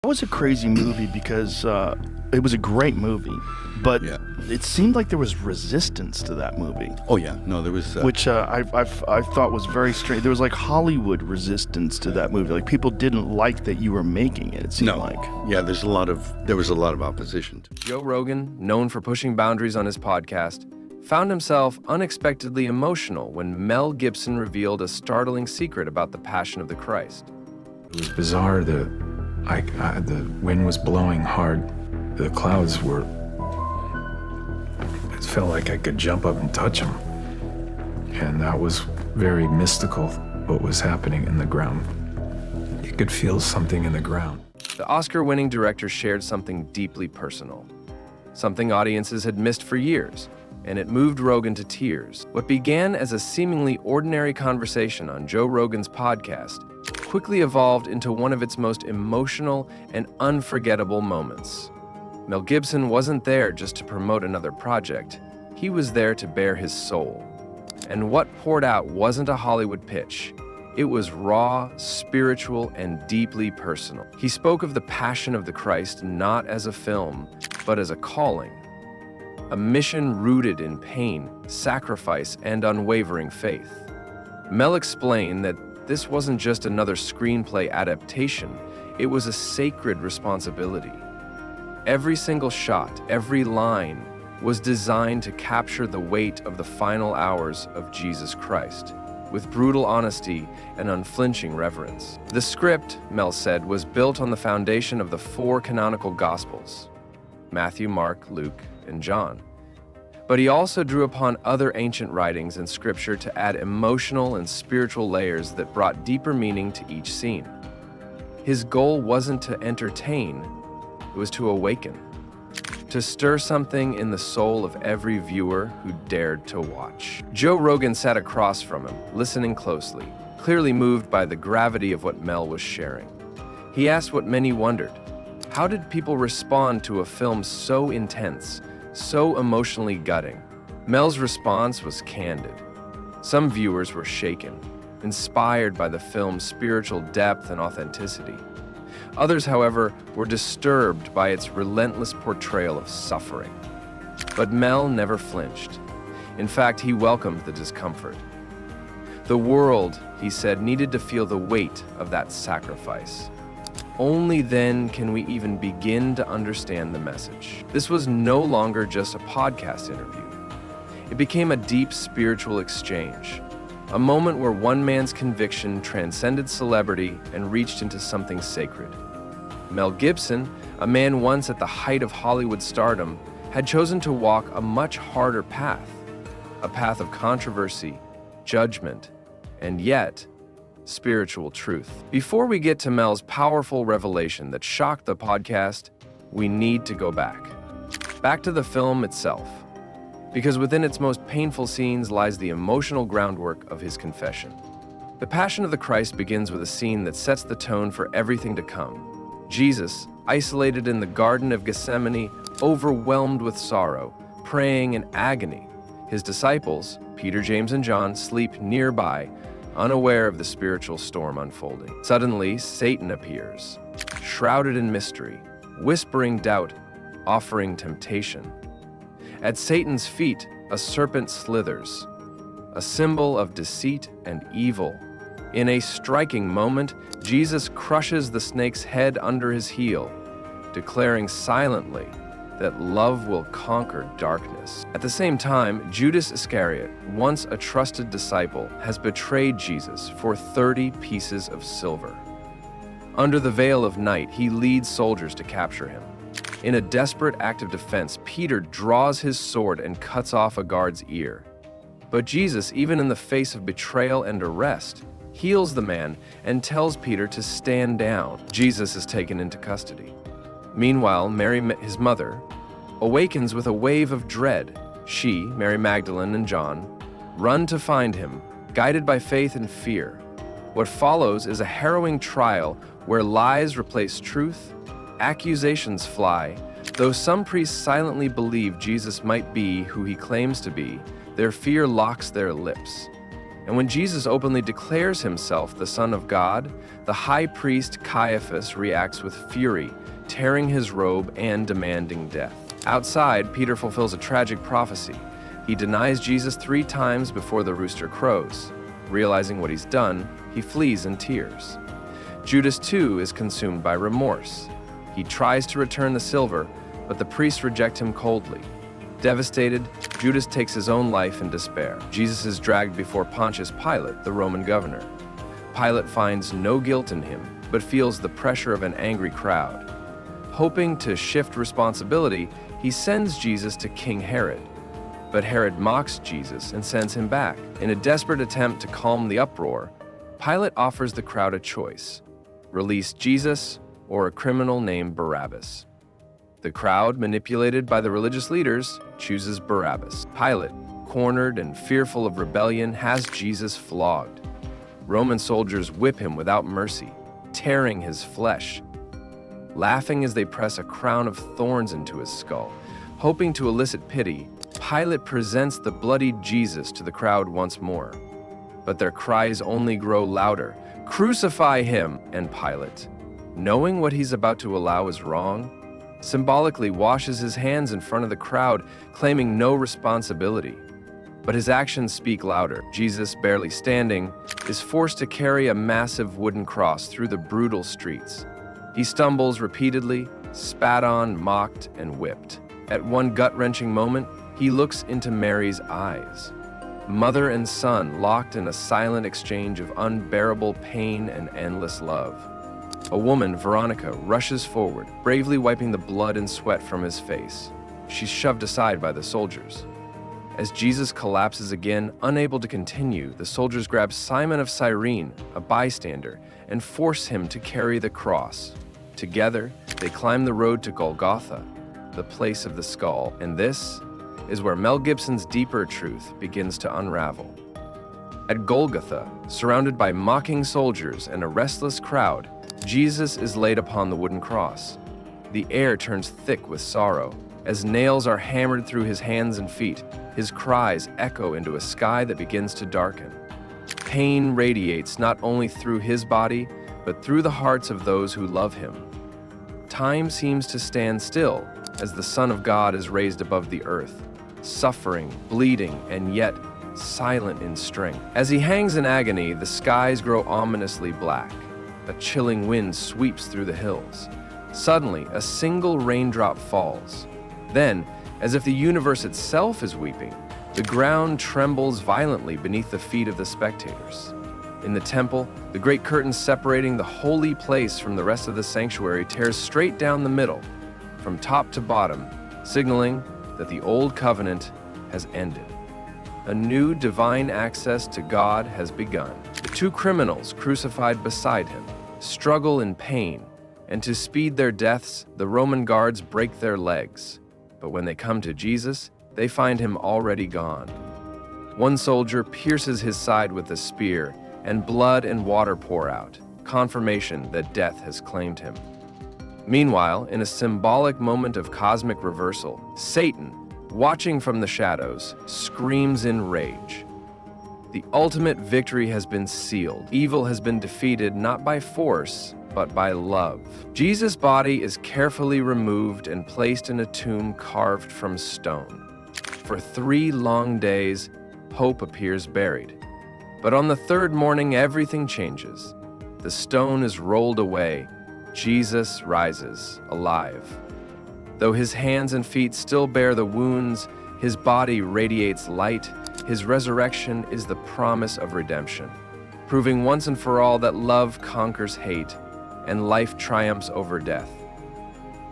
was a crazy movie because it was a great movie, but it seemed like there was resistance to that movie. Oh yeah, no, there was, which I thought was very strange. There was like Hollywood resistance to that movie. Like people didn't like that you were making it. It seemed like. Yeah, there was a lot of opposition. Joe Rogan, known for pushing boundaries on his podcast, found himself unexpectedly emotional when Mel Gibson revealed a startling secret about the Passion of the Christ. It was bizarre. The wind was blowing hard. The clouds were... It felt like I could jump up and touch them. And that was very mystical, what was happening in the ground. You could feel something in the ground. The Oscar-winning director shared something deeply personal, something audiences had missed for years, and it moved Rogan to tears. What began as a seemingly ordinary conversation on Joe Rogan's podcast quickly evolved into one of its most emotional and unforgettable moments. Mel Gibson wasn't there just to promote another project. He was there to bare his soul. And what poured out wasn't a Hollywood pitch. It was raw, spiritual, and deeply personal. He spoke of the Passion of the Christ not as a film, but as a calling. A mission rooted in pain, sacrifice, and unwavering faith. Mel explained that this wasn't just another screenplay adaptation, it was a sacred responsibility. Every single shot, every line, was designed to capture the weight of the final hours of Jesus Christ, with brutal honesty and unflinching reverence. The script, Mel said, was built on the foundation of the 4 canonical Gospels: Matthew, Mark, Luke, and John. But he also drew upon other ancient writings and scripture to add emotional and spiritual layers that brought deeper meaning to each scene. His goal wasn't to entertain, it was to awaken, to stir something in the soul of every viewer who dared to watch. Joe Rogan sat across from him, listening closely, clearly moved by the gravity of what Mel was sharing. He asked what many wondered: how did people respond to a film so intense, so emotionally gutting? Mel's response was candid. Some viewers were shaken, inspired by the film's spiritual depth and authenticity. Others, however, were disturbed by its relentless portrayal of suffering. But Mel never flinched. In fact, he welcomed the discomfort. The world, he said, needed to feel the weight of that sacrifice. Only then can we even begin to understand the message. This was no longer just a podcast interview. It became a deep spiritual exchange, a moment where one man's conviction transcended celebrity and reached into something sacred. Mel Gibson, a man once at the height of Hollywood stardom, had chosen to walk a much harder path, a path of controversy, judgment, and yet, spiritual truth. Before we get to Mel's powerful revelation that shocked the podcast, we need to go back to the film itself, because within its most painful scenes lies the emotional groundwork of his confession. The Passion of the Christ begins with a scene that sets the tone for everything to come. Jesus, isolated in the Garden of Gethsemane, overwhelmed with sorrow, praying in agony. His disciples, Peter, James, and John, sleep nearby, unaware of the spiritual storm unfolding. Suddenly, Satan appears, shrouded in mystery, whispering doubt, offering temptation. At Satan's feet, a serpent slithers, a symbol of deceit and evil. In a striking moment, Jesus crushes the snake's head under his heel, declaring silently that love will conquer darkness. At the same time, Judas Iscariot, once a trusted disciple, has betrayed Jesus for 30 pieces of silver. Under the veil of night, he leads soldiers to capture him. In a desperate act of defense, Peter draws his sword and cuts off a guard's ear. But Jesus, even in the face of betrayal and arrest, heals the man and tells Peter to stand down. Jesus is taken into custody. Meanwhile, Mary, his mother, awakens with a wave of dread. She, Mary Magdalene, and John run to find him, guided by faith and fear. What follows is a harrowing trial where lies replace truth, accusations fly. Though some priests silently believe Jesus might be who he claims to be, their fear locks their lips. And when Jesus openly declares himself the Son of God, the high priest Caiaphas reacts with fury, tearing his robe and demanding death. Outside, Peter fulfills a tragic prophecy. He denies Jesus 3 times before the rooster crows. Realizing what he's done, he flees in tears. Judas, too, is consumed by remorse. He tries to return the silver, but the priests reject him coldly. Devastated, Judas takes his own life in despair. Jesus is dragged before Pontius Pilate, the Roman governor. Pilate finds no guilt in him, but feels the pressure of an angry crowd. Hoping to shift responsibility, he sends Jesus to King Herod. But Herod mocks Jesus and sends him back. In a desperate attempt to calm the uproar, Pilate offers the crowd a choice: release Jesus or a criminal named Barabbas. The crowd, manipulated by the religious leaders, chooses Barabbas. Pilate, cornered and fearful of rebellion, has Jesus flogged. Roman soldiers whip him without mercy, tearing his flesh. Laughing as they press a crown of thorns into his skull, hoping to elicit pity, Pilate presents the bloodied Jesus to the crowd once more. But their cries only grow louder. "Crucify him!" And Pilate, knowing what he's about to allow is wrong, symbolically washes his hands in front of the crowd, claiming no responsibility. But his actions speak louder. Jesus, barely standing, is forced to carry a massive wooden cross through the brutal streets. He stumbles repeatedly, spat on, mocked, and whipped. At one gut-wrenching moment, he looks into Mary's eyes. Mother and son locked in a silent exchange of unbearable pain and endless love. A woman, Veronica, rushes forward, bravely wiping the blood and sweat from his face. She's shoved aside by the soldiers. As Jesus collapses again, unable to continue, the soldiers grab Simon of Cyrene, a bystander, and force him to carry the cross. Together, they climb the road to Golgotha, the place of the skull, and this is where Mel Gibson's deeper truth begins to unravel. At Golgotha, surrounded by mocking soldiers and a restless crowd, Jesus is laid upon the wooden cross. The air turns thick with sorrow. As nails are hammered through his hands and feet, his cries echo into a sky that begins to darken. Pain radiates not only through his body, but through the hearts of those who love him. Time seems to stand still as the Son of God is raised above the earth, suffering, bleeding, and yet silent in strength. As he hangs in agony, the skies grow ominously black. A chilling wind sweeps through the hills. Suddenly, a single raindrop falls. Then, as if the universe itself is weeping, the ground trembles violently beneath the feet of the spectators. In the temple, the great curtain separating the holy place from the rest of the sanctuary tears straight down the middle, from top to bottom, signaling that the old covenant has ended. A new divine access to God has begun. The 2 criminals crucified beside him struggle in pain, and to speed their deaths, the Roman guards break their legs. But when they come to Jesus, they find him already gone. One soldier pierces his side with a spear, and blood and water pour out, confirmation that death has claimed him. Meanwhile, in a symbolic moment of cosmic reversal, Satan, watching from the shadows, screams in rage. The ultimate victory has been sealed. Evil has been defeated not by force, but by love. Jesus' body is carefully removed and placed in a tomb carved from stone. For 3 long days, hope appears buried. But on the 3rd morning, everything changes. The stone is rolled away. Jesus rises, alive. Though his hands and feet still bear the wounds, his body radiates light. His resurrection is the promise of redemption, proving once and for all that love conquers hate and life triumphs over death.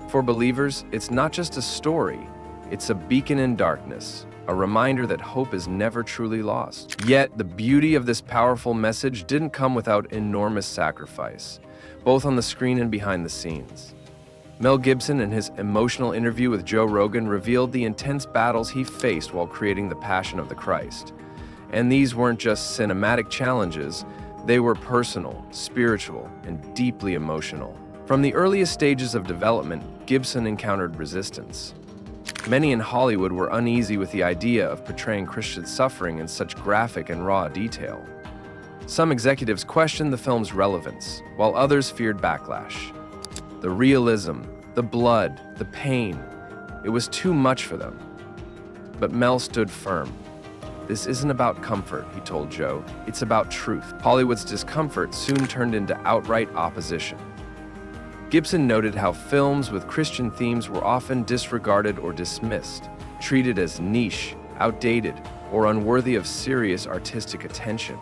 For believers, it's not just a story, it's a beacon in darkness, a reminder that hope is never truly lost. Yet, the beauty of this powerful message didn't come without enormous sacrifice, both on the screen and behind the scenes. Mel Gibson, in his emotional interview with Joe Rogan, revealed the intense battles he faced while creating The Passion of the Christ. And these weren't just cinematic challenges, they were personal, spiritual, and deeply emotional. From the earliest stages of development, Gibson encountered resistance. Many in Hollywood were uneasy with the idea of portraying Christian suffering in such graphic and raw detail. Some executives questioned the film's relevance, while others feared backlash. The realism, the blood, the pain, it was too much for them. But Mel stood firm. "This isn't about comfort," he told Joe. "It's about truth." Hollywood's discomfort soon turned into outright opposition. Gibson noted how films with Christian themes were often disregarded or dismissed, treated as niche, outdated, or unworthy of serious artistic attention.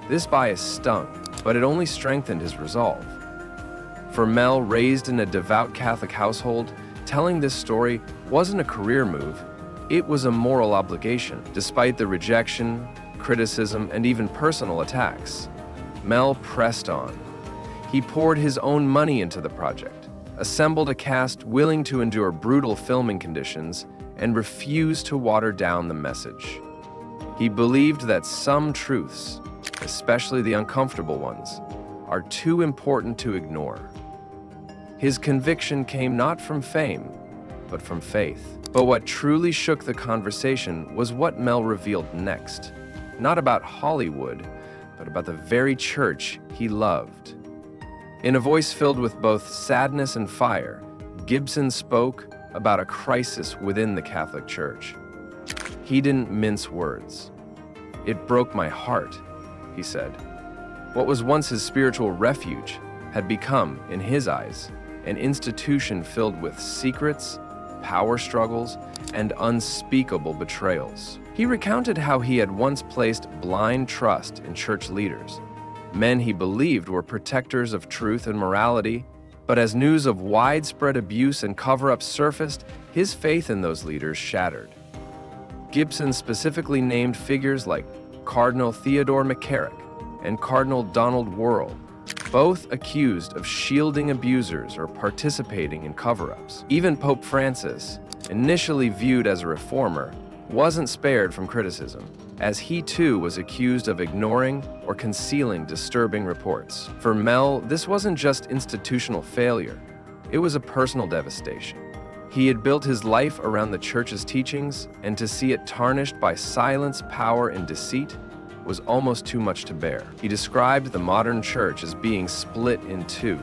This bias stung, but it only strengthened his resolve. For Mel, raised in a devout Catholic household, telling this story wasn't a career move, it was a moral obligation. Despite the rejection, criticism, and even personal attacks, Mel pressed on. He poured his own money into the project, assembled a cast willing to endure brutal filming conditions, and refused to water down the message. He believed that some truths, especially the uncomfortable ones, are too important to ignore. His conviction came not from fame, but from faith. But what truly shook the conversation was what Mel revealed next. Not about Hollywood, but about the very church he loved. In a voice filled with both sadness and fire, Gibson spoke about a crisis within the Catholic Church. He didn't mince words. "It broke my heart," he said. What was once his spiritual refuge had become, in his eyes, an institution filled with secrets, power struggles, and unspeakable betrayals. He recounted how he had once placed blind trust in church leaders, men he believed were protectors of truth and morality, but as news of widespread abuse and cover-up surfaced, his faith in those leaders shattered. Gibson specifically named figures like Cardinal Theodore McCarrick and Cardinal Donald Wuerl, both accused of shielding abusers or participating in cover-ups. Even Pope Francis, initially viewed as a reformer, wasn't spared from criticism, as he too was accused of ignoring or concealing disturbing reports. For Mel, this wasn't just institutional failure, it was a personal devastation. He had built his life around the church's teachings, and to see it tarnished by silence, power, and deceit was almost too much to bear. He described the modern church as being split in two.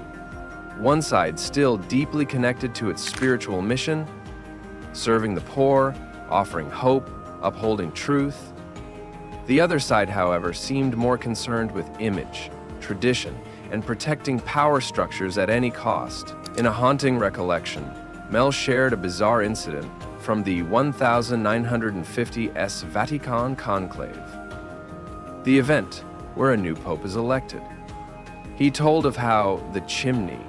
One side still deeply connected to its spiritual mission, serving the poor, offering hope, upholding truth. The other side, however, seemed more concerned with image, tradition, and protecting power structures at any cost. In a haunting recollection, Mel shared a bizarre incident from the 1950s Vatican conclave, the event where a new pope is elected. He told of how the chimney,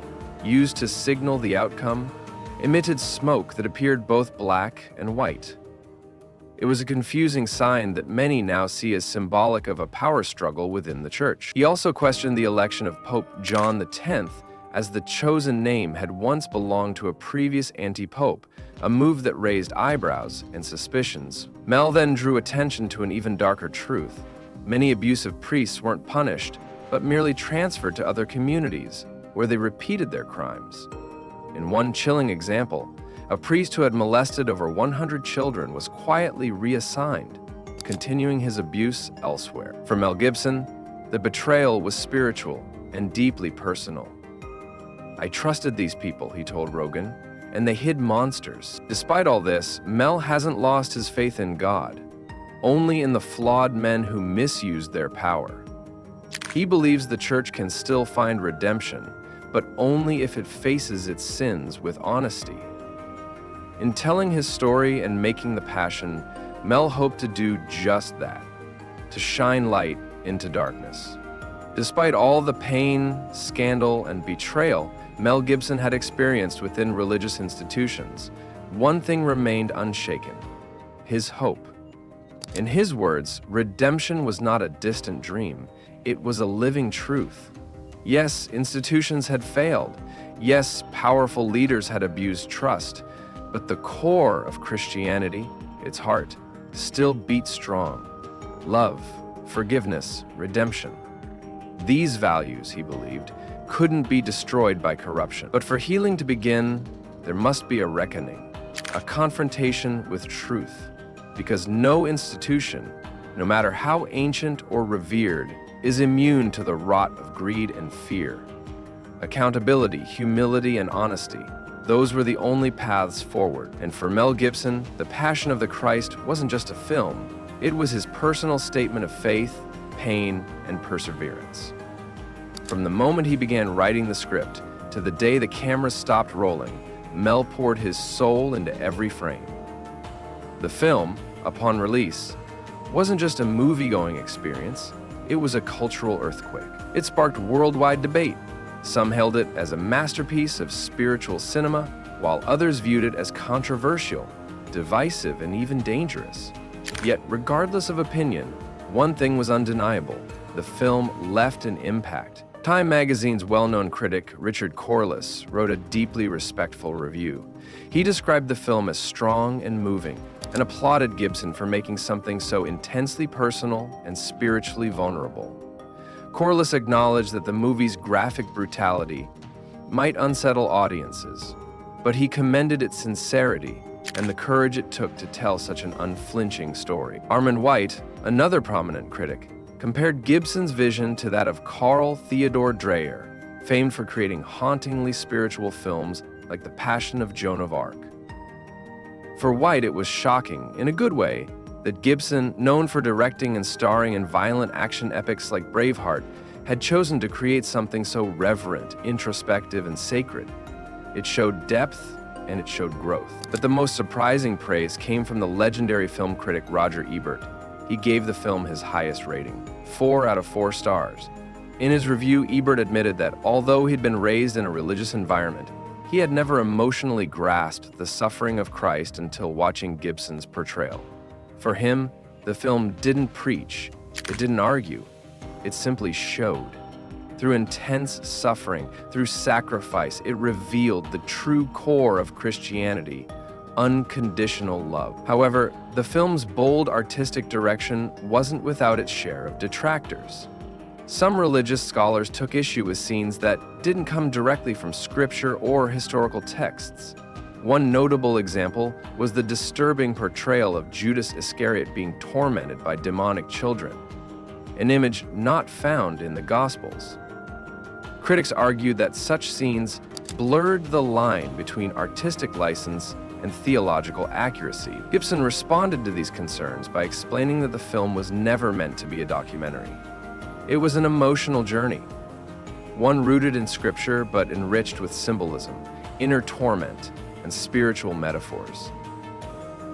used to signal the outcome, emitted smoke that appeared both black and white. It was a confusing sign that many now see as symbolic of a power struggle within the church. He also questioned the election of Pope John X, as the chosen name had once belonged to a previous anti-pope, a move that raised eyebrows and suspicions. Mel then drew attention to an even darker truth. Many abusive priests weren't punished, but merely transferred to other communities, where they repeated their crimes. In one chilling example, a priest who had molested over 100 children was quietly reassigned, continuing his abuse elsewhere. For Mel Gibson, the betrayal was spiritual and deeply personal. "I trusted these people," he told Rogan, "and they hid monsters." Despite all this, Mel hasn't lost his faith in God, only in the flawed men who misused their power. He believes the church can still find redemption, but only if it faces its sins with honesty. In telling his story and making the passion, Mel hoped to do just that, to shine light into darkness. Despite all the pain, scandal, and betrayal Mel Gibson had experienced within religious institutions, one thing remained unshaken: his hope. In his words, redemption was not a distant dream, it was a living truth. Yes, institutions had failed. Yes, powerful leaders had abused trust. But the core of Christianity, its heart, still beat strong. Love, forgiveness, redemption. These values, he believed, couldn't be destroyed by corruption. But for healing to begin, there must be a reckoning. a confrontation with truth, because no institution, no matter how ancient or revered, is immune to the rot of greed and fear. Accountability, humility, and honesty, those were the only paths forward. And for Mel Gibson, The Passion of the Christ wasn't just a film, it was his personal statement of faith, pain, and perseverance. From the moment he began writing the script to the day the camera stopped rolling, Mel poured his soul into every frame. The film, upon release, wasn't just a movie-going experience, it was a cultural earthquake. It sparked worldwide debate. Some hailed it as a masterpiece of spiritual cinema, while others viewed it as controversial, divisive, and even dangerous. Yet, regardless of opinion, one thing was undeniable: the film left an impact. Time magazine's well-known critic, Richard Corliss, wrote a deeply respectful review. He described the film as strong and moving, and applauded Gibson for making something so intensely personal and spiritually vulnerable. Corliss acknowledged that the movie's graphic brutality might unsettle audiences, but he commended its sincerity and the courage it took to tell such an unflinching story. Armand White, another prominent critic, compared Gibson's vision to that of Carl Theodor Dreyer, famed for creating hauntingly spiritual films like The Passion of Joan of Arc. For White, it was shocking, in a good way, that Gibson, known for directing and starring in violent action epics like Braveheart, had chosen to create something so reverent, introspective, and sacred. It showed depth and it showed growth. But the most surprising praise came from the legendary film critic Roger Ebert. He gave the film his highest rating, 4 out of 4 stars. In his review, Ebert admitted that although he'd been raised in a religious environment, he had never emotionally grasped the suffering of Christ until watching Gibson's portrayal. For him, the film didn't preach, it didn't argue, it simply showed. Through intense suffering, through sacrifice, it revealed the true core of Christianity: unconditional love. However, the film's bold artistic direction wasn't without its share of detractors. Some religious scholars took issue with scenes that didn't come directly from scripture or historical texts. One notable example was the disturbing portrayal of Judas Iscariot being tormented by demonic children, an image not found in the Gospels. Critics argued that such scenes blurred the line between artistic license and theological accuracy. Gibson responded to these concerns by explaining that the film was never meant to be a documentary. It was an emotional journey, one rooted in scripture but enriched with symbolism, inner torment, and spiritual metaphors.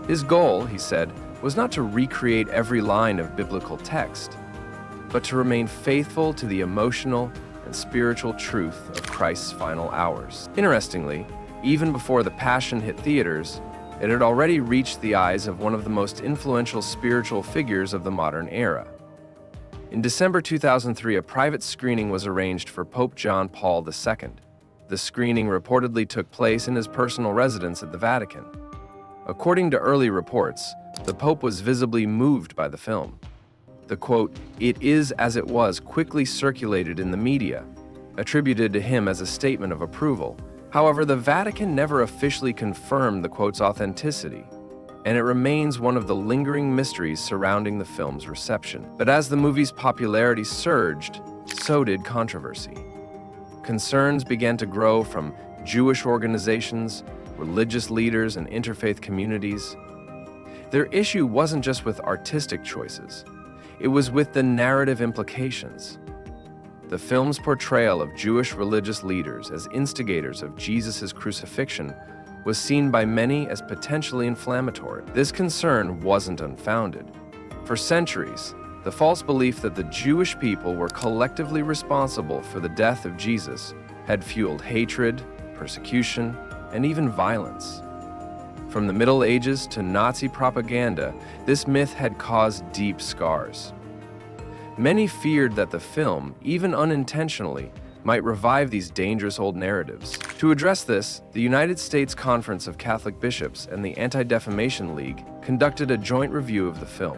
His goal, he said, was not to recreate every line of biblical text, but to remain faithful to the emotional and spiritual truth of Christ's final hours. Interestingly, even before The Passion hit theaters, it had already reached the eyes of one of the most influential spiritual figures of the modern era. In December 2003, a private screening was arranged for Pope John Paul II. The screening reportedly took place in his personal residence at the Vatican. According to early reports, the Pope was visibly moved by the film. The quote, "It is as it was," quickly circulated in the media, attributed to him as a statement of approval. However, the Vatican never officially confirmed the quote's authenticity, and it remains one of the lingering mysteries surrounding the film's reception. But as the movie's popularity surged, so did controversy. Concerns began to grow from Jewish organizations, religious leaders, and interfaith communities. Their issue wasn't just with artistic choices, it was with the narrative implications. The film's portrayal of Jewish religious leaders as instigators of Jesus' crucifixion was seen by many as potentially inflammatory. This concern wasn't unfounded. For centuries, the false belief that the Jewish people were collectively responsible for the death of Jesus had fueled hatred, persecution, and even violence. From the Middle Ages to Nazi propaganda, this myth had caused deep scars. Many feared that the film, even unintentionally, might revive these dangerous old narratives. To address this, the United States Conference of Catholic Bishops and the Anti-Defamation League conducted a joint review of the film.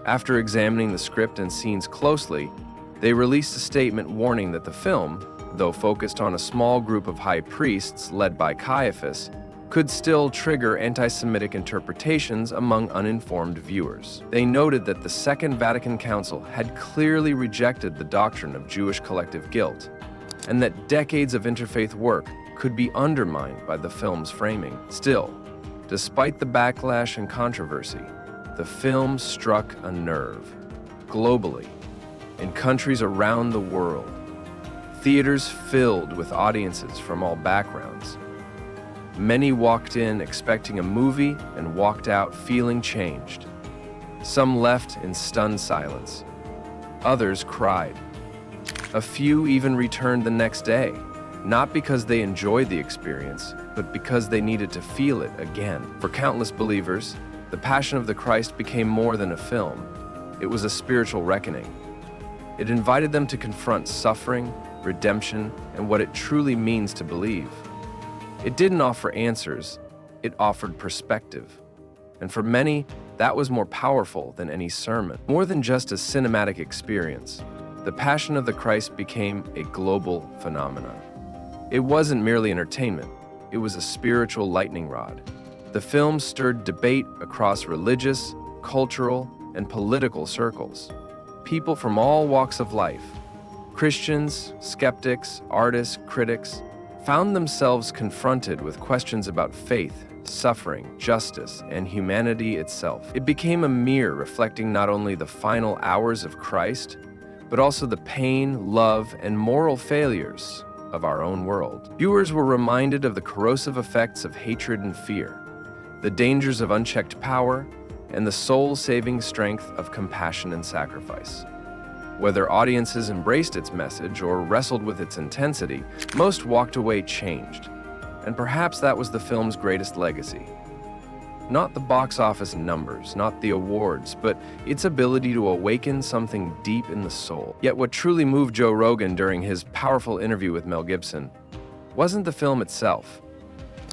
After examining the script and scenes closely, they released a statement warning that the film, though focused on a small group of high priests led by Caiaphas, could still trigger anti-Semitic interpretations among uninformed viewers. They noted that the Second Vatican Council had clearly rejected the doctrine of Jewish collective guilt, and that decades of interfaith work could be undermined by the film's framing. Still, despite the backlash and controversy, the film struck a nerve. Globally, in countries around the world, theaters filled with audiences from all backgrounds. Many walked in expecting a movie and walked out feeling changed. Some left in stunned silence. Others cried. A few even returned the next day, not because they enjoyed the experience, but because they needed to feel it again. For countless believers, The Passion of the Christ became more than a film. It was a spiritual reckoning. It invited them to confront suffering, redemption, and what it truly means to believe. It didn't offer answers, it offered perspective. And for many, that was more powerful than any sermon. More than just a cinematic experience, The Passion of the Christ became a global phenomenon. It wasn't merely entertainment, it was a spiritual lightning rod. The film stirred debate across religious, cultural, and political circles. People from all walks of life, Christians, skeptics, artists, critics, found themselves confronted with questions about faith, suffering, justice, and humanity itself. It became a mirror reflecting not only the final hours of Christ, but also the pain, love, and moral failures of our own world. Viewers were reminded of the corrosive effects of hatred and fear, the dangers of unchecked power, and the soul-saving strength of compassion and sacrifice. Whether audiences embraced its message or wrestled with its intensity, most walked away changed. And perhaps that was the film's greatest legacy. Not the box office numbers, not the awards, but its ability to awaken something deep in the soul. Yet what truly moved Joe Rogan during his powerful interview with Mel Gibson wasn't the film itself.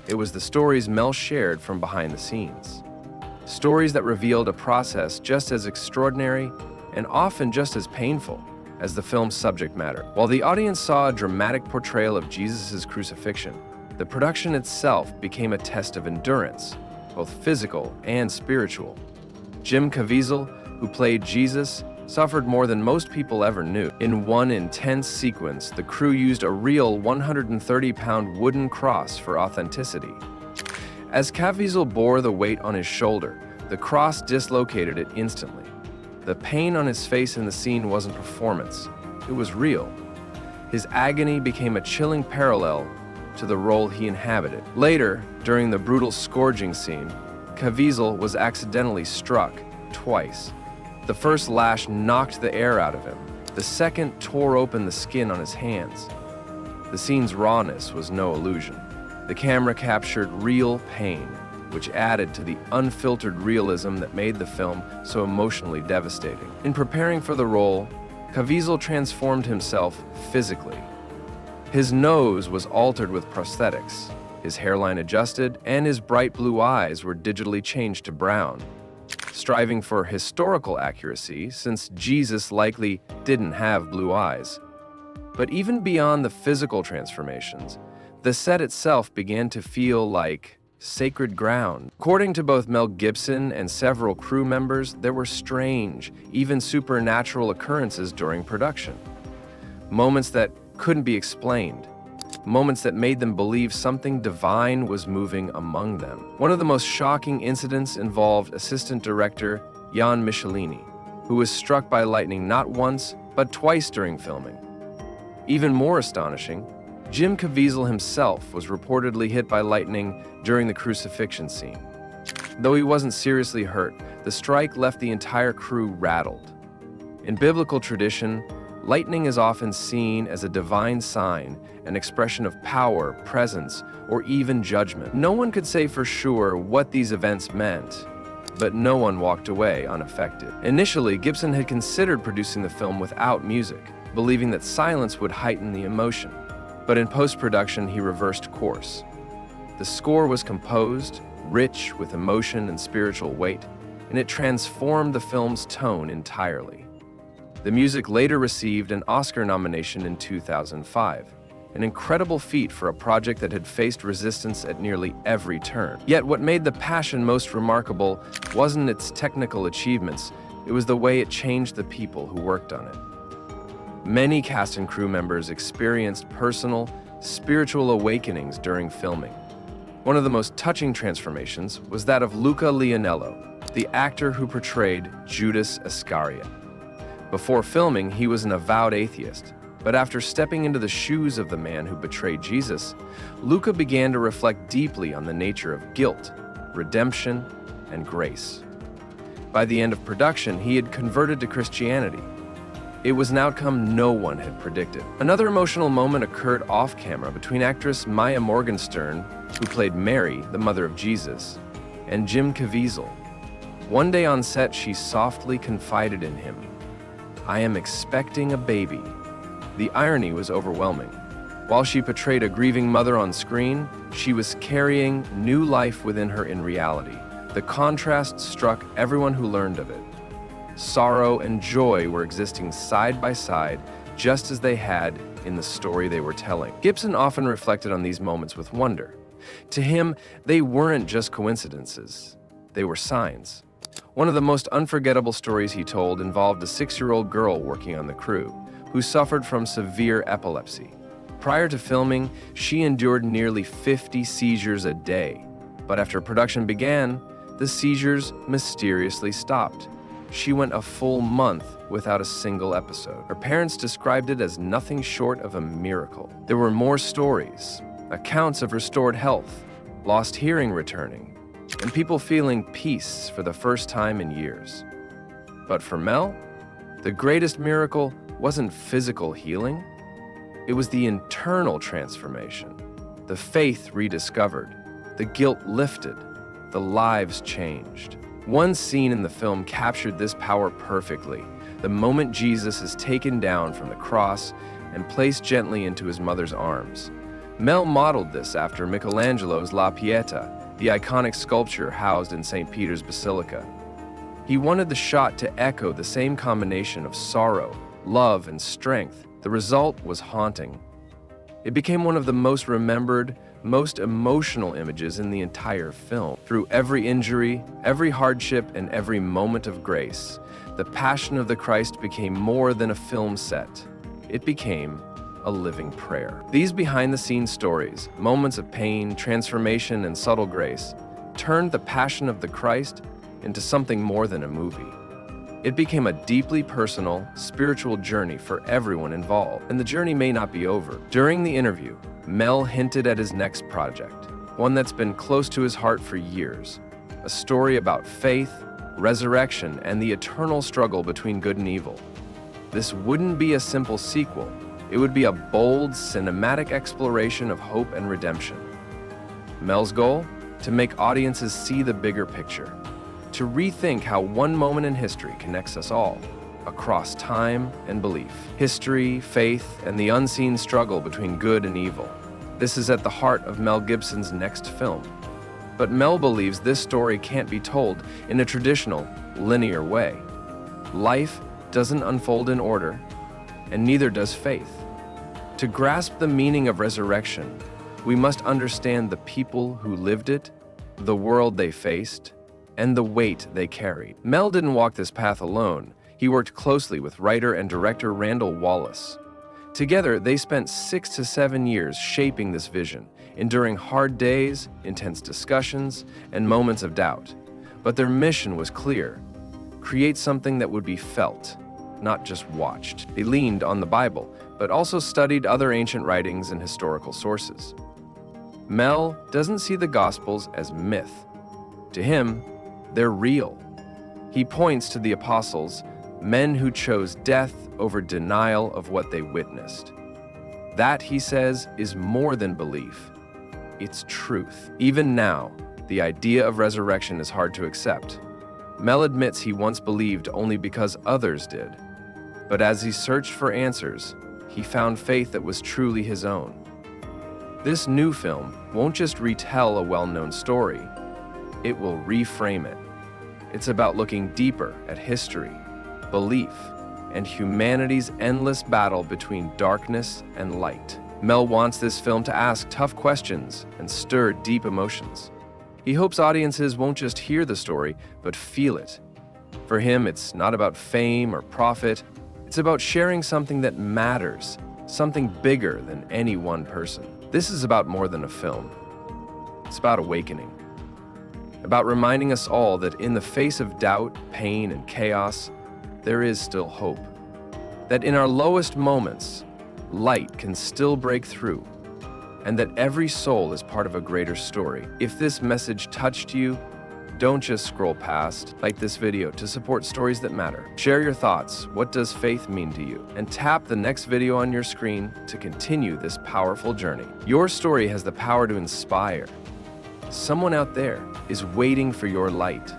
It was the stories Mel shared from behind the scenes. Stories that revealed a process just as extraordinary and often just as painful as the film's subject matter. While the audience saw a dramatic portrayal of Jesus' crucifixion, the production itself became a test of endurance, both physical and spiritual. Jim Caviezel, who played Jesus, suffered more than most people ever knew. In one intense sequence, the crew used a real 130-pound wooden cross for authenticity. As Caviezel bore the weight on his shoulder, the cross dislocated it instantly. The pain on his face in the scene wasn't performance, it was real. His agony became a chilling parallel to the role he inhabited. Later, during the brutal scourging scene, Caviezel was accidentally struck twice. The first lash knocked the air out of him. The second tore open the skin on his hands. The scene's rawness was no illusion. The camera captured real pain, which added to the unfiltered realism that made the film so emotionally devastating. In preparing for the role, Caviezel transformed himself physically. His nose was altered with prosthetics, his hairline adjusted, and his bright blue eyes were digitally changed to brown, striving for historical accuracy since Jesus likely didn't have blue eyes. But even beyond the physical transformations, the set itself began to feel like sacred ground. According to both Mel Gibson and several crew members, there were strange, even supernatural occurrences during production. Moments that couldn't be explained. Moments that made them believe something divine was moving among them. One of the most shocking incidents involved assistant director Jan Michelini, who was struck by lightning not once, but twice during filming. Even more astonishing, Jim Caviezel himself was reportedly hit by lightning during the crucifixion scene. Though he wasn't seriously hurt, the strike left the entire crew rattled. In biblical tradition, lightning is often seen as a divine sign, an expression of power, presence, or even judgment. No one could say for sure what these events meant, but no one walked away unaffected. Initially, Gibson had considered producing the film without music, believing that silence would heighten the emotion. But in post-production, he reversed course. The score was composed, rich with emotion and spiritual weight, and it transformed the film's tone entirely. The music later received an Oscar nomination in 2005, an incredible feat for a project that had faced resistance at nearly every turn. Yet what made The Passion most remarkable wasn't its technical achievements, it was the way it changed the people who worked on it. Many cast and crew members experienced personal, spiritual awakenings during filming. One of the most touching transformations was that of Luca Leonello, the actor who portrayed Judas Iscariot. Before filming, he was an avowed atheist, but after stepping into the shoes of the man who betrayed Jesus, Luca began to reflect deeply on the nature of guilt, redemption, and grace. By the end of production, he had converted to Christianity. It was an outcome no one had predicted. Another emotional moment occurred off-camera between actress Maya Morgenstern, who played Mary, the mother of Jesus, and Jim Caviezel. One day on set, she softly confided in him, "I am expecting a baby." The irony was overwhelming. While she portrayed a grieving mother on screen, she was carrying new life within her in reality. The contrast struck everyone who learned of it. Sorrow and joy were existing side by side, just as they had in the story they were telling. Gibson often reflected on these moments with wonder. To him, they weren't just coincidences, they were signs. One of the most unforgettable stories he told involved a 6-year-old girl working on the crew, who suffered from severe epilepsy. Prior to filming, she endured nearly 50 seizures a day. But after production began, the seizures mysteriously stopped. She went a full month without a single episode. Her parents described it as nothing short of a miracle. There were more stories, accounts of restored health, lost hearing returning, and people feeling peace for the first time in years. But for Mel, the greatest miracle wasn't physical healing, it was the internal transformation. The faith rediscovered, the guilt lifted, the lives changed. One scene in the film captured this power perfectly, the moment Jesus is taken down from the cross and placed gently into his mother's arms. Mel modeled this after Michelangelo's La Pieta, the iconic sculpture housed in St. Peter's Basilica. He wanted the shot to echo the same combination of sorrow, love, and strength. The result was haunting. It became one of the most remembered, most emotional images in the entire film. Through every injury, every hardship, and every moment of grace, the Passion of the Christ became more than a film set. It became a living prayer. These behind-the-scenes stories, moments of pain, transformation, and subtle grace, turned the Passion of the Christ into something more than a movie. It became a deeply personal, spiritual journey for everyone involved, and the journey may not be over. During the interview, Mel hinted at his next project, one that's been close to his heart for years, a story about faith, resurrection, and the eternal struggle between good and evil. This wouldn't be a simple sequel. It would be a bold, cinematic exploration of hope and redemption. Mel's goal? To make audiences see the bigger picture, to rethink how one moment in history connects us all, across time and belief, history, faith, and the unseen struggle between good and evil. This is at the heart of Mel Gibson's next film. But Mel believes this story can't be told in a traditional, linear way. Life doesn't unfold in order, and neither does faith. To grasp the meaning of resurrection, we must understand the people who lived it, the world they faced, and the weight they carried. Mel didn't walk this path alone. He worked closely with writer and director Randall Wallace. Together, they spent 6 to 7 years shaping this vision, enduring hard days, intense discussions, and moments of doubt. But their mission was clear: create something that would be felt, not just watched. They leaned on the Bible, but also studied other ancient writings and historical sources. Mel doesn't see the Gospels as myth. To him, they're real. He points to the apostles, men who chose death over denial of what they witnessed. That, he says, is more than belief. It's truth. Even now, the idea of resurrection is hard to accept. Mel admits he once believed only because others did. But as he searched for answers, he found faith that was truly his own. This new film won't just retell a well-known story, it will reframe it. It's about looking deeper at history, belief, and humanity's endless battle between darkness and light. Mel wants this film to ask tough questions and stir deep emotions. He hopes audiences won't just hear the story, but feel it. For him, it's not about fame or profit. It's about sharing something that matters, something bigger than any one person. This is about more than a film. It's about awakening. About reminding us all that in the face of doubt, pain, and chaos, there is still hope. That in our lowest moments, light can still break through, and that every soul is part of a greater story. If this message touched you, don't just scroll past. Like this video to support stories that matter. Share your thoughts. What does faith mean to you? And tap the next video on your screen to continue this powerful journey. Your story has the power to inspire. Someone out there is waiting for your light.